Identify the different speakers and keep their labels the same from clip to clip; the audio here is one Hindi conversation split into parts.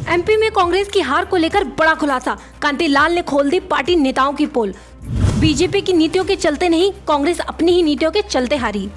Speaker 1: एमपी में कांग्रेस की हार को लेकर बड़ा खुलासा, कांतिलाल ने खोल दी पार्टी नेताओं की पोल। बीजेपी की नीतियों के चलते नहीं, कांग्रेस अपनी ही नीतियों के चलते हारी।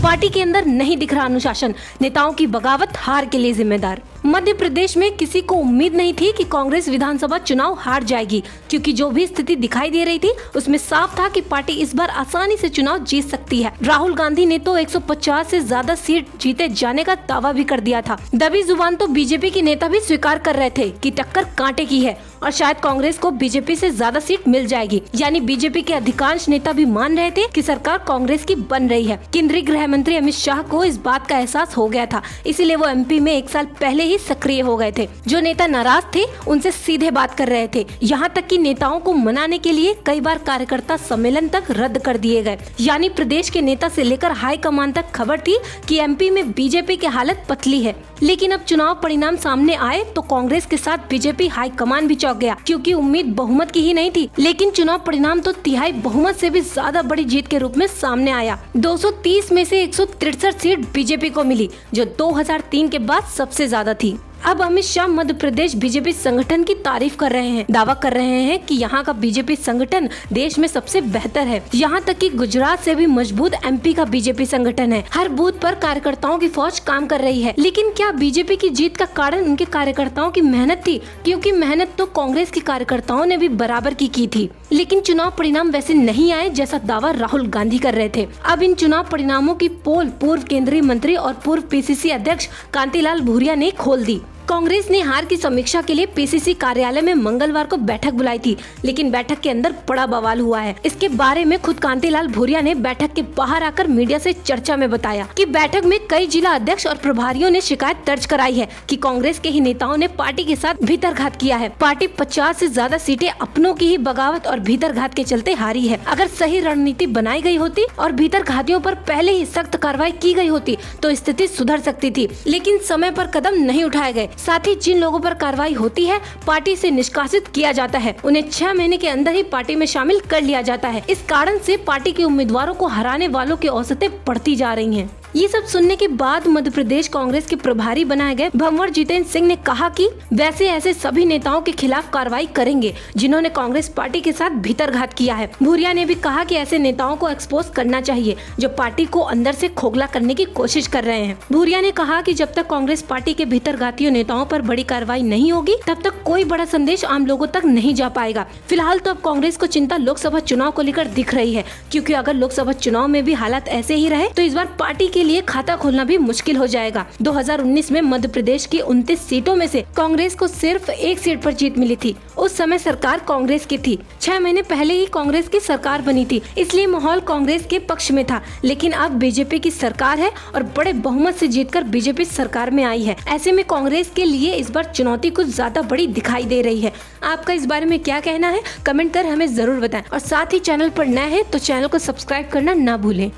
Speaker 1: पार्टी के अंदर नहीं दिख रहा अनुशासन, नेताओं की बगावत हार के लिए जिम्मेदार। मध्य प्रदेश में किसी को उम्मीद नहीं थी कि कांग्रेस विधानसभा चुनाव हार जाएगी, क्योंकि जो भी स्थिति दिखाई दे रही थी उसमें साफ था कि पार्टी इस बार आसानी से चुनाव जीत सकती है। राहुल गांधी ने तो 150 से ज्यादा सीट जीते जाने का दावा भी कर दिया था। दबी जुबान तो बीजेपी के नेता भी स्वीकार कर रहे थे कि टक्कर कांटे की है और शायद कांग्रेस को बीजेपी से ज्यादा सीट मिल जाएगी। यानी बीजेपी के अधिकांश नेता भी मान रहे थे कि सरकार कांग्रेस की बन रही है। केंद्रीय गृह मंत्री अमित शाह को इस बात का एहसास हो गया था, इसीलिए वो एमपी में 1 साल पहले ही सक्रिय हो गए थे। जो नेता नाराज थे उनसे सीधे बात कर रहे थे, यहाँ तक कि नेताओं को मनाने के लिए कई बार कार्यकर्ता सम्मेलन तक रद्द कर दिए गए। यानी प्रदेश के नेता से लेकर हाई कमान तक खबर थी कि एमपी में बीजेपी की हालत पतली है। लेकिन अब चुनाव परिणाम सामने आए तो कांग्रेस के साथ बीजेपी हाई कमान भी चौंक गया, क्योंकि उम्मीद बहुमत की ही नहीं थी। लेकिन चुनाव परिणाम तो तिहाई बहुमत से भी ज्यादा बड़ी जीत के रूप में सामने आया। 230 में से 163 सीट बीजेपी को मिली, जो 2003 के बाद सबसे ज्यादा थी। अब अमित शाह मध्य प्रदेश बीजेपी संगठन की तारीफ कर रहे हैं, दावा कर रहे हैं कि यहाँ का बीजेपी संगठन देश में सबसे बेहतर है। यहाँ तक कि गुजरात से भी मजबूत एमपी का बीजेपी संगठन है। हर बूथ पर कार्यकर्ताओं की फौज काम कर रही है। लेकिन क्या बीजेपी की जीत का कारण उनके कार्यकर्ताओं की मेहनत थी? क्योंकि मेहनत तो कांग्रेस के कार्यकर्ताओं ने भी बराबर की थी। लेकिन चुनाव परिणाम वैसे नहीं आए जैसा दावा राहुल गांधी कर रहे थे। अब इन चुनाव परिणामों की पोल पूर्व केंद्रीय मंत्री और पूर्व पीसीसी अध्यक्ष कांतिलाल भूरिया ने खोल दी। कांग्रेस ने हार की समीक्षा के लिए पीसीसी कार्यालय में मंगलवार को बैठक बुलाई थी, लेकिन बैठक के अंदर बड़ा बवाल हुआ है। इसके बारे में खुद कांतिलाल भूरिया ने बैठक के बाहर आकर मीडिया से चर्चा में बताया कि बैठक में कई जिला अध्यक्ष और प्रभारियों ने शिकायत दर्ज कराई है कि कांग्रेस के ही नेताओं ने पार्टी के साथ भीतरघात किया है। पार्टी 50 से ज्यादा सीटें अपनों की ही बगावत और भीतरघात के चलते हारी है। अगर सही रणनीति बनाई गई होती और भीतरघातियों पर पहले ही सख्त कार्रवाई की गई होती तो स्थिति सुधर सकती थी, लेकिन समय पर कदम नहीं उठाए गए। साथ ही जिन लोगों पर कार्रवाई होती है पार्टी से निष्कासित किया जाता है, उन्हें 6 महीने के अंदर ही पार्टी में शामिल कर लिया जाता है। इस कारण से पार्टी के उम्मीदवारों को हराने वालों की औसतें बढ़ती जा रही हैं। ये सब सुनने के बाद मध्य प्रदेश कांग्रेस के प्रभारी बनाए गए भंवर जितेंद्र सिंह ने कहा कि वैसे ऐसे सभी नेताओं के खिलाफ कार्रवाई करेंगे जिन्होंने कांग्रेस पार्टी के साथ भीतरघात किया है। भूरिया ने भी कहा कि ऐसे नेताओं को एक्सपोज करना चाहिए जो पार्टी को अंदर से खोखला करने की कोशिश कर रहे हैं। भूरिया ने कहा कि जब तक कांग्रेस पार्टी के भीतरघातियों नेताओं पर बड़ी कार्रवाई नहीं होगी तब तक कोई बड़ा संदेश आम लोगों तक नहीं जा पाएगा। फिलहाल तो अब कांग्रेस को चिंता लोकसभा चुनाव को लेकर दिख रही है, क्योंकि अगर लोकसभा चुनाव में भी हालात ऐसे ही रहे तो इस बार पार्टी के लिए खाता खोलना भी मुश्किल हो जाएगा। 2019 में मध्य प्रदेश की 29 सीटों में से कांग्रेस को सिर्फ 1 सीट पर जीत मिली थी। उस समय सरकार कांग्रेस की थी। 6 महीने पहले ही कांग्रेस की सरकार बनी थी, इसलिए माहौल कांग्रेस के पक्ष में था। लेकिन अब बीजेपी की सरकार है और बड़े बहुमत से जीतकर बीजेपी सरकार में आई है। ऐसे में कांग्रेस के लिए इस बार चुनौती कुछ ज्यादा बड़ी दिखाई दे रही है। आपका इस बारे में क्या कहना है? कमेंट कर हमें जरूर बताएं और साथ ही चैनल पर नए हैं तो चैनल को सब्सक्राइब करना ना भूलें।